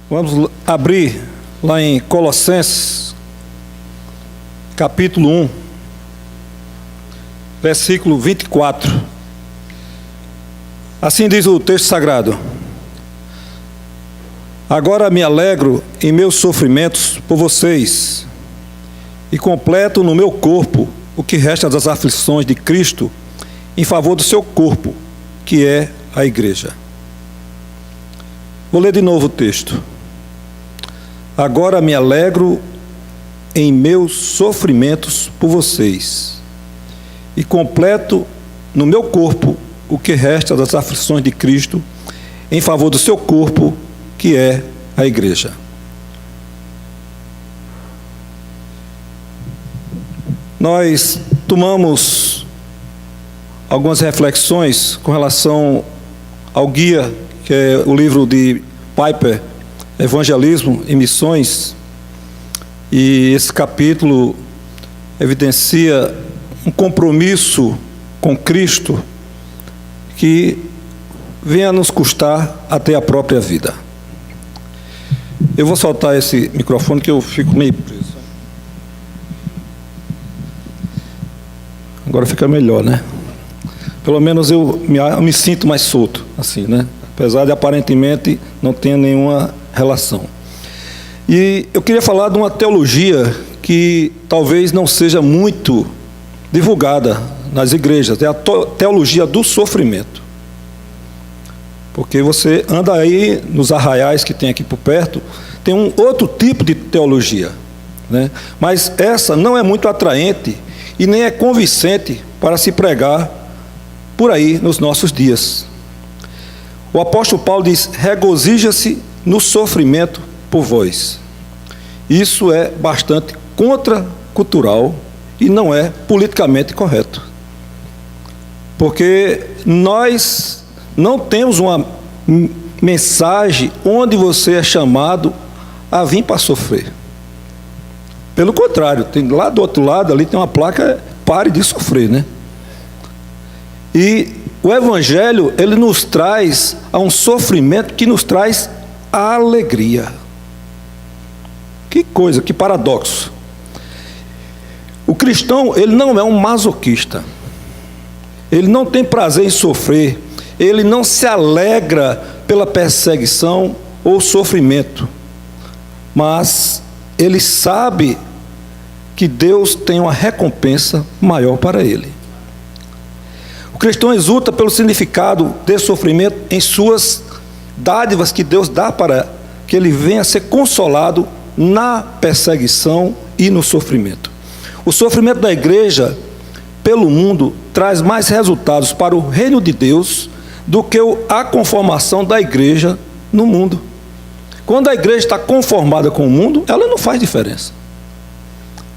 Vamos abrir lá em Colossenses, capítulo 1, versículo 24. Assim diz o texto sagrado: agora me alegro em meus sofrimentos por vocês, e completo no meu corpo o que resta das aflições de Cristo em favor do seu corpo, que é a igreja. Vou ler de novo o texto. Agora me alegro em meus sofrimentos por vocês, e completo no meu corpo o que resta das aflições de Cristo em favor do seu corpo, que é a igreja. Nós tomamos algumas reflexões com relação ao guia, que é o livro de Piper, Evangelismo e Missões, e esse capítulo evidencia um compromisso com Cristo que venha nos custar até a própria vida. Eu vou soltar esse microfone que eu fico meio preso. Agora fica melhor, né? Pelo menos eu me sinto mais solto, assim, né? Apesar de aparentemente não ter nenhuma relação. E eu queria falar de uma teologia que talvez não seja muito divulgada nas igrejas, é a teologia do sofrimento. Porque você anda aí nos arraiais que tem aqui por perto, tem um outro tipo de teologia, né? Mas essa não é muito atraente e nem é convincente para se pregar por aí nos nossos dias. O apóstolo Paulo diz: regozija-se no sofrimento por vós. Isso é bastante contracultural e não é politicamente correto. Porque nós não temos uma mensagem onde você é chamado a vir para sofrer. Pelo contrário, tem lá do outro lado ali tem uma placa: pare de sofrer, né? E o Evangelho, ele nos traz a um sofrimento que nos traz alegria. Que coisa, que paradoxo. O cristão, ele não é um masoquista. Ele não tem prazer em sofrer. Ele não se alegra pela perseguição ou sofrimento. Mas ele sabe que Deus tem uma recompensa maior para ele. O cristão exulta pelo significado desse sofrimento em suas dádivas que Deus dá para que ele venha a ser consolado na perseguição e no sofrimento. O sofrimento da igreja pelo mundo traz mais resultados para o reino de Deus do que a conformação da igreja no mundo. Quando a igreja está conformada com o mundo, ela não faz diferença.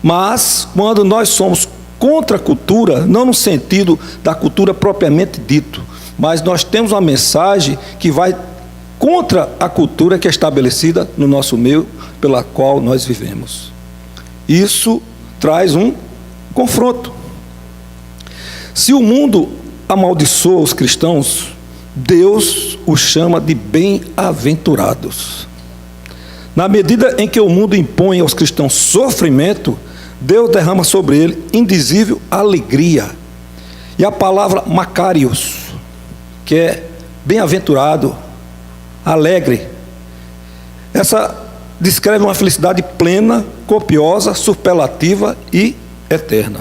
Mas quando nós somos contra a cultura, não no sentido da cultura propriamente dito, mas nós temos uma mensagem que vai contra a cultura que é estabelecida no nosso meio, pela qual nós vivemos. Isso traz um confronto. Se o mundo amaldiçoa os cristãos, Deus os chama de bem-aventurados. Na medida em que o mundo impõe aos cristãos sofrimento, Deus derrama sobre ele indizível alegria. E a palavra Macarios, que é bem-aventurado, alegre, essa descreve uma felicidade plena, copiosa, superlativa e eterna.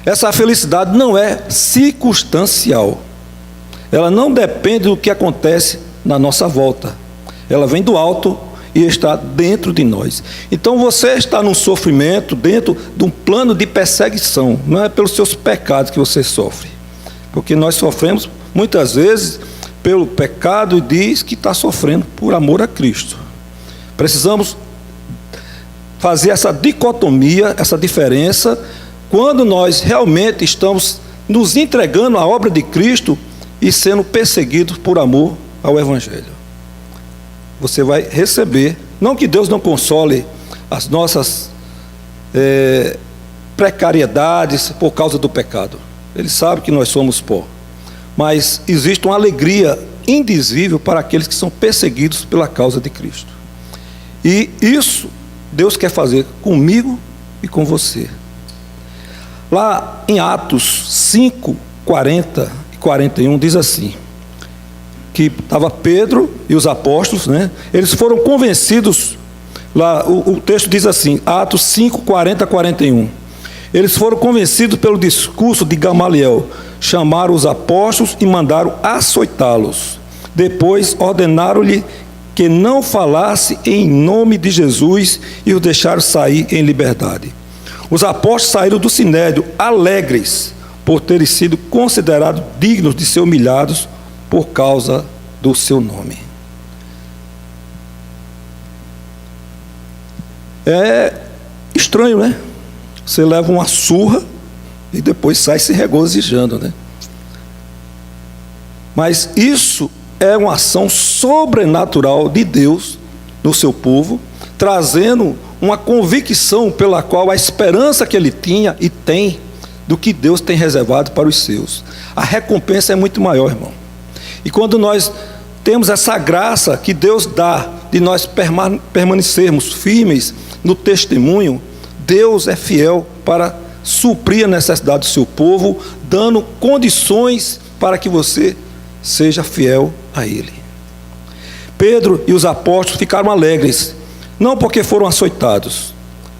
Essa felicidade não é circunstancial. Ela não depende do que acontece na nossa volta. Ela vem do alto e está dentro de nós. Então você está num sofrimento dentro de um plano de perseguição. Não é pelos seus pecados que você sofre. Porque nós sofremos muitas vezes pelo pecado e diz que está sofrendo por amor a Cristo. Precisamos fazer essa dicotomia, essa diferença, quando nós realmente estamos nos entregando à obra de Cristo e sendo perseguidos por amor ao Evangelho. Você vai receber, não que Deus não console as nossas precariedades por causa do pecado. Ele sabe que nós somos pó. Mas existe uma alegria indizível para aqueles que são perseguidos pela causa de Cristo. E isso Deus quer fazer comigo e com você. Lá em Atos 5, 40 e 41 diz assim, que estava Pedro e os apóstolos, né? Eles foram convencidos, lá o texto diz assim, Atos 5, 40 a 41. Eles foram convencidos pelo discurso de Gamaliel, chamaram os apóstolos e mandaram açoitá-los. Depois ordenaram-lhe que não falasse em nome de Jesus e os deixaram sair em liberdade. Os apóstolos saíram do sinédrio alegres por terem sido considerados dignos de ser humilhados por causa do seu nome. É estranho, né? Você leva uma surra e depois sai se regozijando, né? Mas isso é uma ação sobrenatural de Deus no seu povo, trazendo uma convicção pela qual a esperança que ele tinha e tem do que Deus tem reservado para os seus. A recompensa é muito maior, irmão. E quando nós temos essa graça que Deus dá de nós permanecermos firmes no testemunho, Deus é fiel para suprir a necessidade do seu povo, dando condições para que você seja fiel a Ele. Pedro e os apóstolos ficaram alegres, não porque foram açoitados,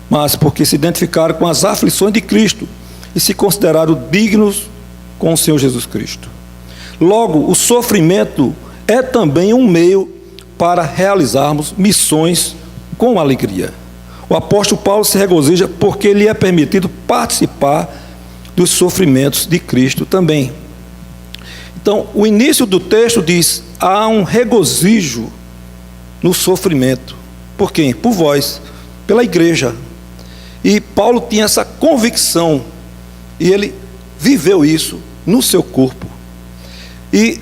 mas porque se identificaram com as aflições de Cristo e se consideraram dignos com o Senhor Jesus Cristo. Logo, o sofrimento é também um meio para realizarmos missões com alegria. O apóstolo Paulo se regozija porque lhe é permitido participar dos sofrimentos de Cristo também. Então, o início do texto diz: há um regozijo no sofrimento. Por quem? Por vós, pela igreja. E Paulo tinha essa convicção, e ele viveu isso no seu corpo. E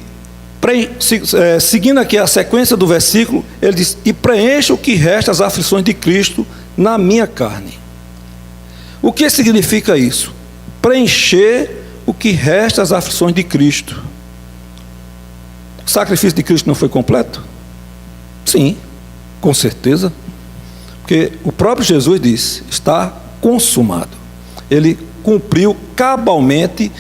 seguindo aqui a sequência do versículo, ele diz: e preencha o que resta as aflições de Cristo na minha carne. O que significa isso? Preencher o que resta as aflições de Cristo. O sacrifício de Cristo não foi completo? Sim, com certeza. Porque o próprio Jesus disse: está consumado. Ele cumpriu cabalmente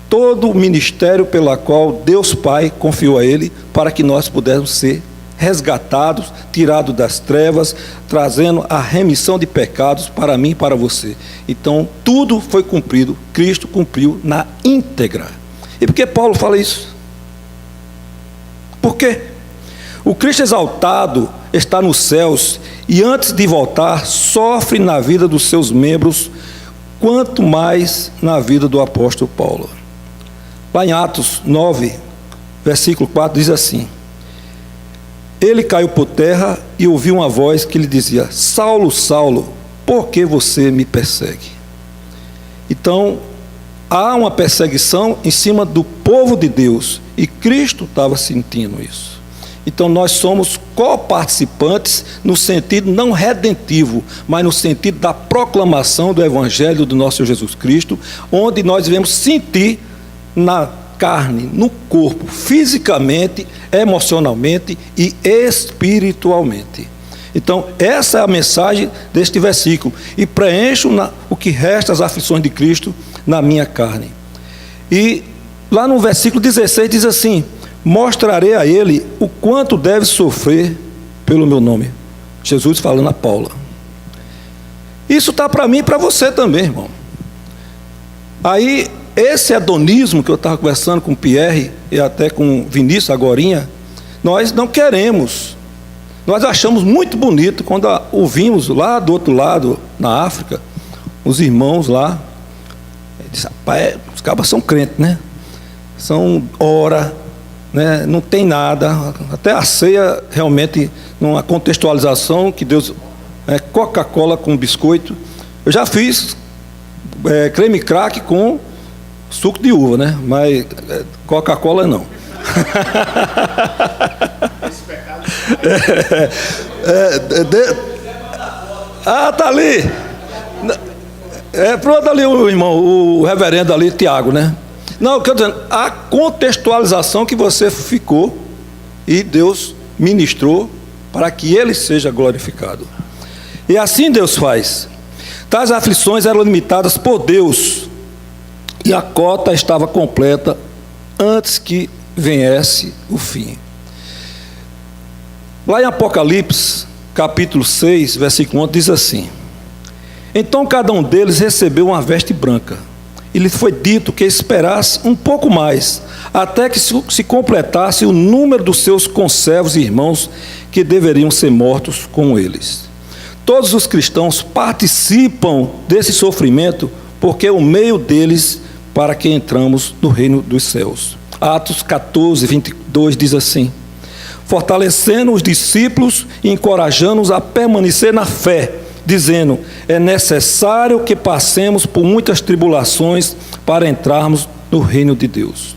todo o ministério pela qual Deus Pai confiou a ele, para que nós pudéssemos ser resgatados, tirados das trevas, trazendo a remissão de pecados para mim e para você. Então, tudo foi cumprido, Cristo cumpriu na íntegra. E por que Paulo fala isso? Por quê? O Cristo exaltado está nos céus e antes de voltar sofre na vida dos seus membros, quanto mais na vida do apóstolo Paulo. Lá em Atos 9, versículo 4 diz assim: ele caiu por terra e ouviu uma voz que lhe dizia: Saulo, Saulo, por que você me persegue? Então, há uma perseguição em cima do povo de Deus, e Cristo estava sentindo isso. Então nós somos coparticipantes no sentido não redentivo, mas no sentido da proclamação do Evangelho do nosso Jesus Cristo, onde nós devemos sentir na carne, no corpo, fisicamente, emocionalmente e espiritualmente. Então essa é a mensagem deste versículo: e preencho o que resta as aflições de Cristo na minha carne. E lá no versículo 16 diz assim: mostrarei a ele o quanto deve sofrer pelo meu nome. Jesus falando a Paulo. Isso está para mim e para você também, irmão. Aí, esse hedonismo que eu estava conversando com o Pierre e até com o Vinícius agorinha, nós não queremos. Nós achamos muito bonito quando ouvimos lá do outro lado, na África, os irmãos lá, dizem: rapaz, os cabas são crentes, né? São ora, né? Não tem nada, até a ceia realmente, numa contextualização que Deus, Coca-Cola com biscoito. Eu já fiz creme crack com suco de uva, né? Mas Coca-Cola não. Esse pecado. Tá ali. Pronto, ali o irmão, o reverendo ali, Tiago, né? Não, eu quero dizer, a contextualização que você ficou e Deus ministrou para que Ele seja glorificado. E assim Deus faz. Tais aflições eram limitadas por Deus, e a cota estava completa antes que viesse o fim. Lá em Apocalipse, capítulo 6, versículo 11, diz assim: então cada um deles recebeu uma veste branca, e lhe foi dito que esperasse um pouco mais, até que se completasse o número dos seus conservos e irmãos que deveriam ser mortos com eles. Todos os cristãos participam desse sofrimento, porque é o meio deles para que entramos no reino dos céus. Atos 14, 22 diz assim: fortalecendo os discípulos e encorajando-os a permanecer na fé, dizendo: é necessário que passemos por muitas tribulações para entrarmos no reino de Deus.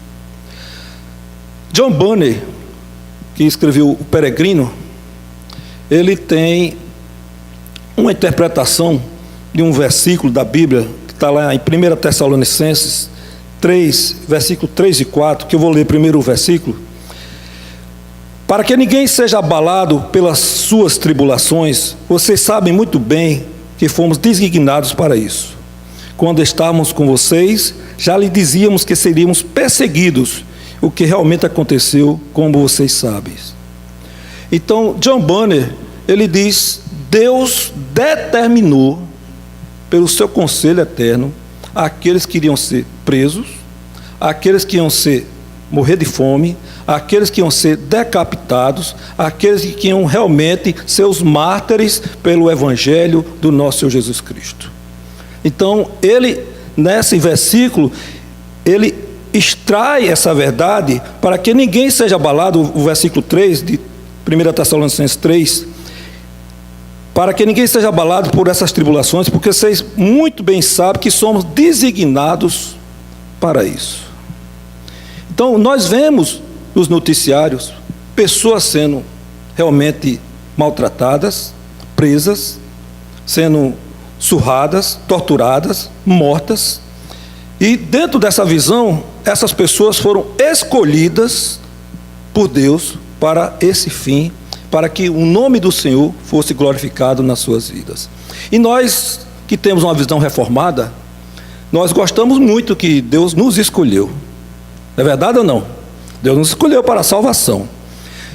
John Bunyan, que escreveu O Peregrino, ele tem uma interpretação de um versículo da Bíblia, que está lá em 1 Tessalonicenses 3, versículo 3 e 4, que eu vou ler primeiro o versículo. Para que ninguém seja abalado pelas suas tribulações, vocês sabem muito bem que fomos designados para isso. Quando estávamos com vocês, já lhe dizíamos que seríamos perseguidos, o que realmente aconteceu, como vocês sabem. Então, John Bunyan, ele diz: Deus determinou, pelo seu conselho eterno, aqueles que iriam ser presos, aqueles que iam morrer de fome, aqueles que iam ser decapitados, aqueles que iam realmente ser os mártires pelo Evangelho do nosso Senhor Jesus Cristo. Então, ele, nesse versículo, ele extrai essa verdade para que ninguém seja abalado, o versículo 3 de 1 Tessalonicenses 3, para que ninguém seja abalado por essas tribulações, porque vocês muito bem sabem que somos designados para isso. Então, nós vemos nos noticiários pessoas sendo realmente maltratadas, presas, sendo surradas, torturadas, mortas. E dentro dessa visão, essas pessoas foram escolhidas por Deus para esse fim, para que o nome do Senhor fosse glorificado nas suas vidas. E nós que temos uma visão reformada, nós gostamos muito que Deus nos escolheu. É verdade ou não? Deus nos escolheu para a salvação.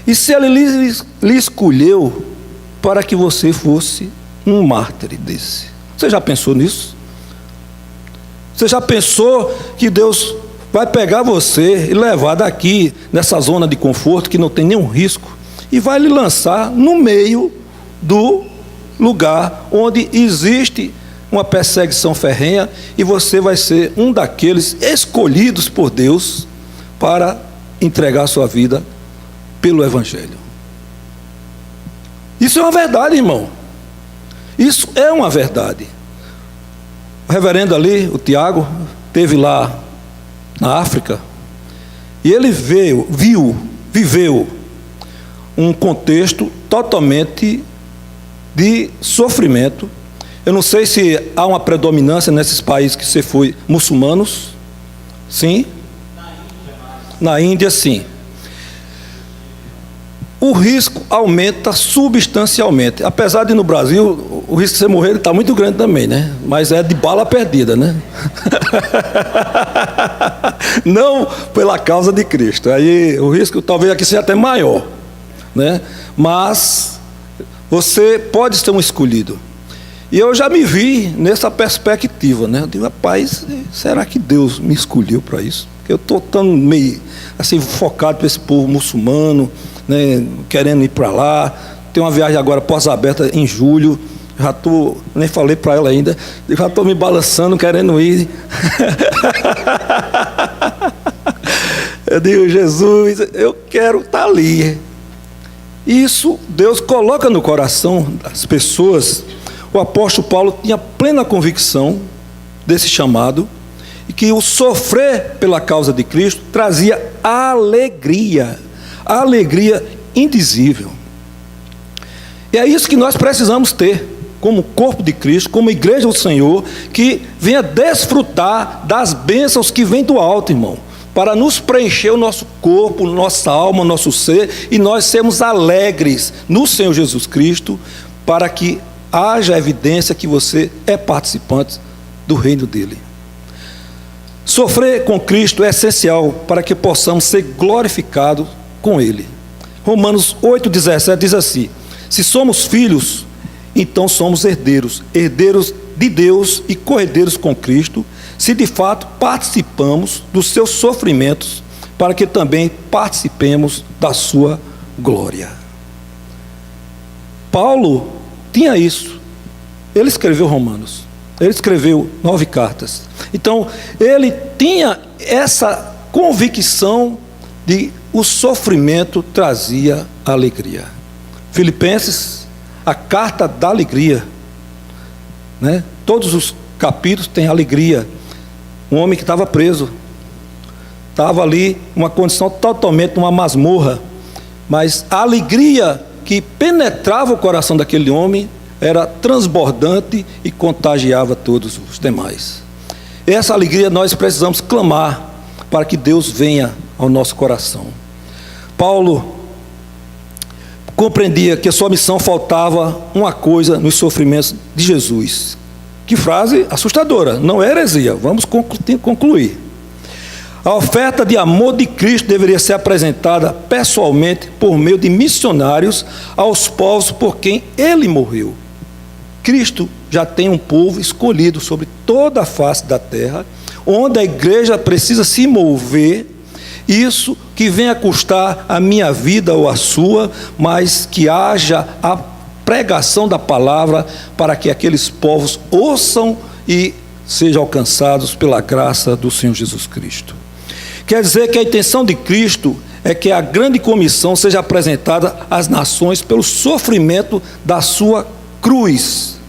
E se Ele lhe escolheu para que você fosse um mártir desse? Você já pensou nisso? Você já pensou que Deus vai pegar você e levar daqui, nessa zona de conforto, que não tem nenhum risco, e vai lhe lançar no meio do lugar onde existe uma perseguição ferrenha, e você vai ser um daqueles escolhidos por Deus para entregar a sua vida pelo Evangelho? Isso é uma verdade, irmão. Isso é uma verdade. O reverendo ali, o Tiago, esteve lá na África, e ele viveu um contexto totalmente de sofrimento. Eu não sei se há uma predominância nesses países que você foi, muçulmanos. Sim? Na Índia, sim. O risco aumenta substancialmente. Apesar de no Brasil, o risco de você morrer está muito grande também, né? Mas é de bala perdida, né? Não pela causa de Cristo. Aí o risco talvez aqui seja até maior, né? Mas você pode ser um escolhido. E eu já me vi nessa perspectiva, né? Eu digo: rapaz, será que Deus me escolheu para isso? Porque eu estou tão meio assim focado para esse povo muçulmano, né, querendo ir para lá. Tem uma viagem agora pós-aberta em julho. Já estou, nem falei para ela ainda, já estou me balançando, querendo ir. Eu digo: Jesus, eu quero estar ali. Isso Deus coloca no coração das pessoas. O apóstolo Paulo tinha plena convicção desse chamado, e que o sofrer pela causa de Cristo trazia alegria indizível. E é isso que nós precisamos ter, como corpo de Cristo, como igreja do Senhor, que venha desfrutar das bênçãos que vêm do alto, irmão. para nos preencher o nosso corpo, nossa alma, nosso ser, e nós sermos alegres no Senhor Jesus Cristo, para que haja evidência que você é participante do reino dele. Sofrer com Cristo é essencial para que possamos ser glorificados com ele. Romanos 8,17 diz assim: se somos filhos, então somos herdeiros, herdeiros de Deus e co-herdeiros com Cristo, se de fato participamos dos seus sofrimentos, para que também participemos da sua glória. Paulo tinha isso. Ele escreveu Romanos, ele escreveu 9 cartas. Então, ele tinha essa convicção de o sofrimento trazia alegria. Filipenses, a carta da alegria, né? Todos os capítulos têm alegria. Um homem que estava preso, estava ali uma condição totalmente uma masmorra, mas a alegria que penetrava o coração daquele homem era transbordante e contagiava todos os demais. Essa alegria nós precisamos clamar para que Deus venha ao nosso coração. Paulo compreendia que a sua missão faltava uma coisa nos sofrimentos de Jesus. Que frase assustadora, não é heresia, vamos concluir. A oferta de amor de Cristo deveria ser apresentada pessoalmente por meio de missionários aos povos por quem ele morreu. Cristo já tem um povo escolhido sobre toda a face da terra, onde a igreja precisa se mover, isso que venha custar a minha vida ou a sua, mas que haja a pregação da palavra para que aqueles povos ouçam e sejam alcançados pela graça do Senhor Jesus Cristo. Quer dizer que a intenção de Cristo é que a grande comissão seja apresentada às nações pelo sofrimento da sua cruz,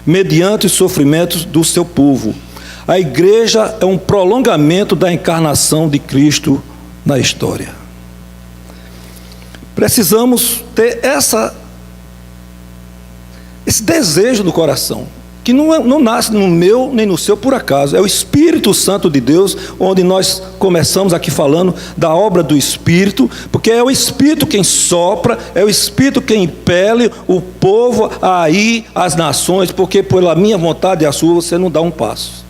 mediante os sofrimentos do seu povo. A igreja é um prolongamento da encarnação de Cristo na história. Precisamos ter esse desejo no coração, que não nasce no meu nem no seu por acaso. É o Espírito Santo de Deus, onde nós começamos aqui falando da obra do Espírito, porque é o Espírito quem sopra, é o Espírito quem impele o povo a ir às nações, porque pela minha vontade e a sua você não dá um passo.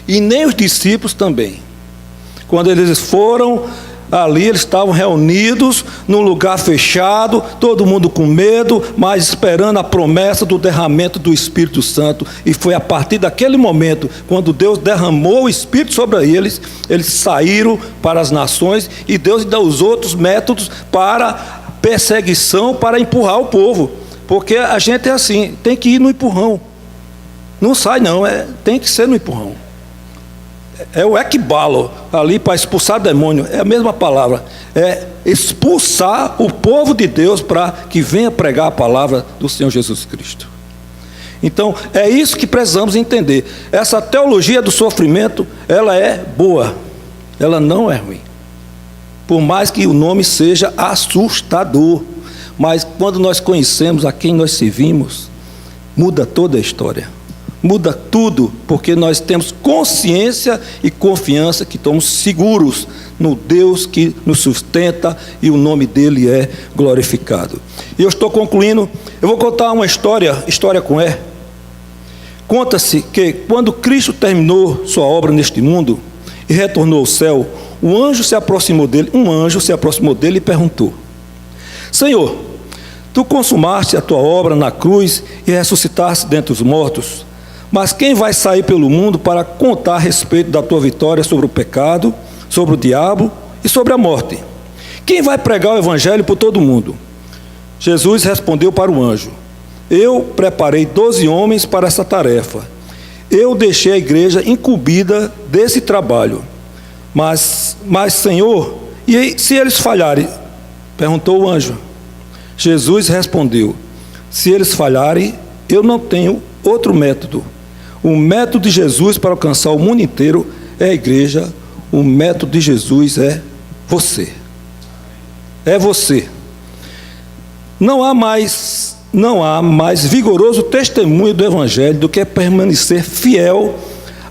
E nem os discípulos também. Quando eles foram ali, eles estavam reunidos num lugar fechado, todo mundo com medo, mas esperando a promessa do derramamento do Espírito Santo. E foi a partir daquele momento, quando Deus derramou o Espírito sobre eles, eles saíram para as nações, e Deus dá os outros métodos para perseguição, para empurrar o povo. Porque a gente é assim, tem que ir no empurrão. Não sai não, tem que ser no empurrão. É o ekbalo, ali para expulsar demônio, é a mesma palavra, é expulsar o povo de Deus para que venha pregar a palavra do Senhor Jesus Cristo. Então, é isso que precisamos entender. Essa teologia do sofrimento, ela é boa, ela não é ruim. Por mais que o nome seja assustador, mas quando nós conhecemos a quem nós servimos, muda toda a história. Muda tudo, porque nós temos consciência e confiança que estamos seguros no Deus que nos sustenta e o nome dele é glorificado. E eu estou concluindo, eu vou contar uma história com E. Conta-se que quando Cristo terminou sua obra neste mundo e retornou ao céu, um anjo se aproximou dele e perguntou: Senhor, tu consumaste a tua obra na cruz e ressuscitaste dentre os mortos, mas quem vai sair pelo mundo para contar a respeito da tua vitória sobre o pecado, sobre o diabo e sobre a morte? Quem vai pregar o evangelho por todo o mundo? Jesus respondeu para o anjo: eu preparei 12 homens para essa tarefa. Eu deixei a igreja incumbida desse trabalho. Mas Senhor, e se eles falharem? Perguntou o anjo. Jesus respondeu: se eles falharem, eu não tenho outro método. O método de Jesus para alcançar o mundo inteiro é a igreja. O método de Jesus é você. É você. Não há mais vigoroso testemunho do evangelho do que permanecer fiel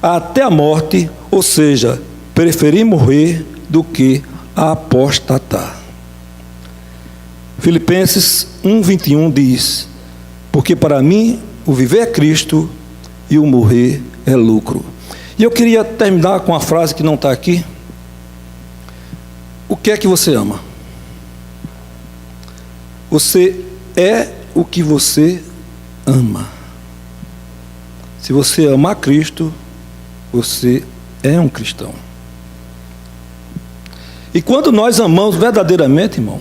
até a morte, ou seja, preferir morrer do que apostatar. Filipenses 1:21 diz: porque para mim o viver é Cristo e o morrer é lucro. E eu queria terminar com uma frase que não está aqui. O que é que você ama? Você é o que você ama. Se você amar Cristo, você é um cristão. E quando nós amamos verdadeiramente, irmão,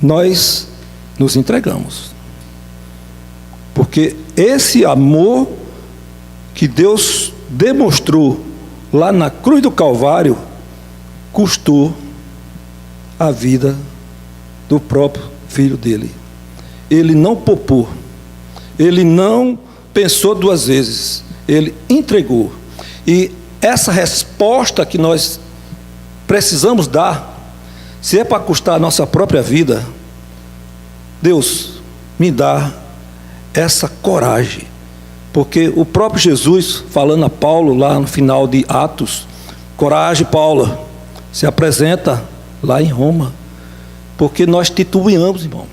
nós nos entregamos. Porque esse amor que Deus demonstrou lá na cruz do Calvário custou a vida do próprio filho dele. Ele não poupou, ele não pensou duas vezes, ele entregou. E essa resposta que nós precisamos dar, se é para custar a nossa própria vida, Deus me dá essa coragem, porque o próprio Jesus, falando a Paulo lá no final de Atos, coragem, Paulo, se apresenta lá em Roma, porque nós titubeamos, irmão,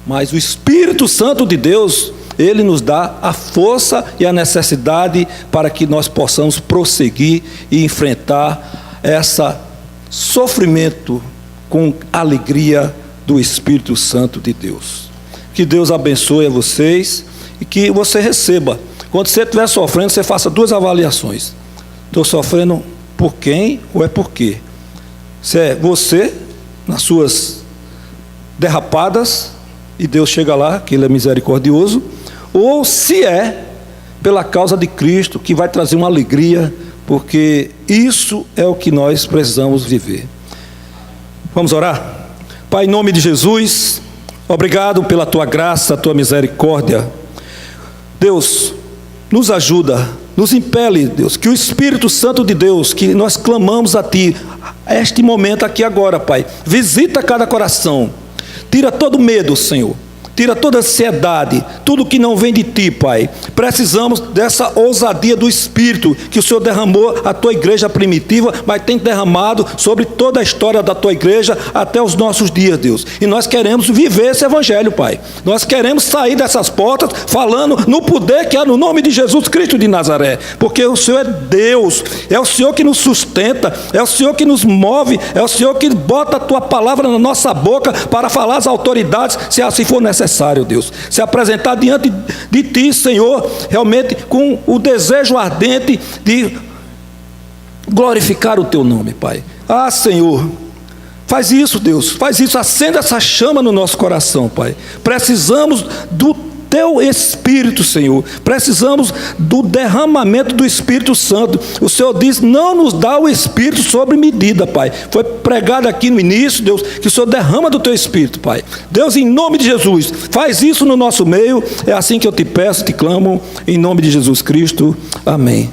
mas o Espírito Santo de Deus, ele nos dá a força e a necessidade para que nós possamos prosseguir e enfrentar esse sofrimento com alegria do Espírito Santo de Deus. Que Deus abençoe a vocês e que você receba. Quando você estiver sofrendo, você faça duas avaliações. Estou sofrendo por quem ou é por quê? Se é você, nas suas derrapadas, e Deus chega lá, que Ele é misericordioso, ou se é pela causa de Cristo, que vai trazer uma alegria, porque isso é o que nós precisamos viver. Vamos orar? Pai, em nome de Jesus, obrigado pela Tua graça, a Tua misericórdia. Deus, nos ajuda, nos impele, Deus, que o Espírito Santo de Deus, que nós clamamos a Ti, a este momento aqui agora, Pai, visita cada coração, tira todo medo, Senhor, tira toda ansiedade, tudo que não vem de Ti, Pai. Precisamos dessa ousadia do Espírito que o Senhor derramou à Tua igreja primitiva, mas tem derramado sobre toda a história da Tua igreja até os nossos dias, Deus. E nós queremos viver esse Evangelho, Pai. Nós queremos sair dessas portas falando no poder que há no nome de Jesus Cristo de Nazaré, porque o Senhor é Deus, é o Senhor que nos sustenta, é o Senhor que nos move, é o Senhor que bota a Tua palavra na nossa boca para falar às autoridades, se assim for necessário, Deus, se apresentar diante de Ti, Senhor, realmente com o desejo ardente de glorificar o Teu nome, Pai. Ah, Senhor, faz isso, Deus, faz isso, acenda essa chama no nosso coração, Pai. Precisamos do Teu Espírito, Senhor, precisamos do derramamento do Espírito Santo. O Senhor diz, não nos dá o Espírito sobre medida, Pai. Foi pregado aqui no início, Deus, que o Senhor derrama do Teu Espírito, Pai. Deus, em nome de Jesus, faz isso no nosso meio. É assim que eu te peço, te clamo, em nome de Jesus Cristo, amém.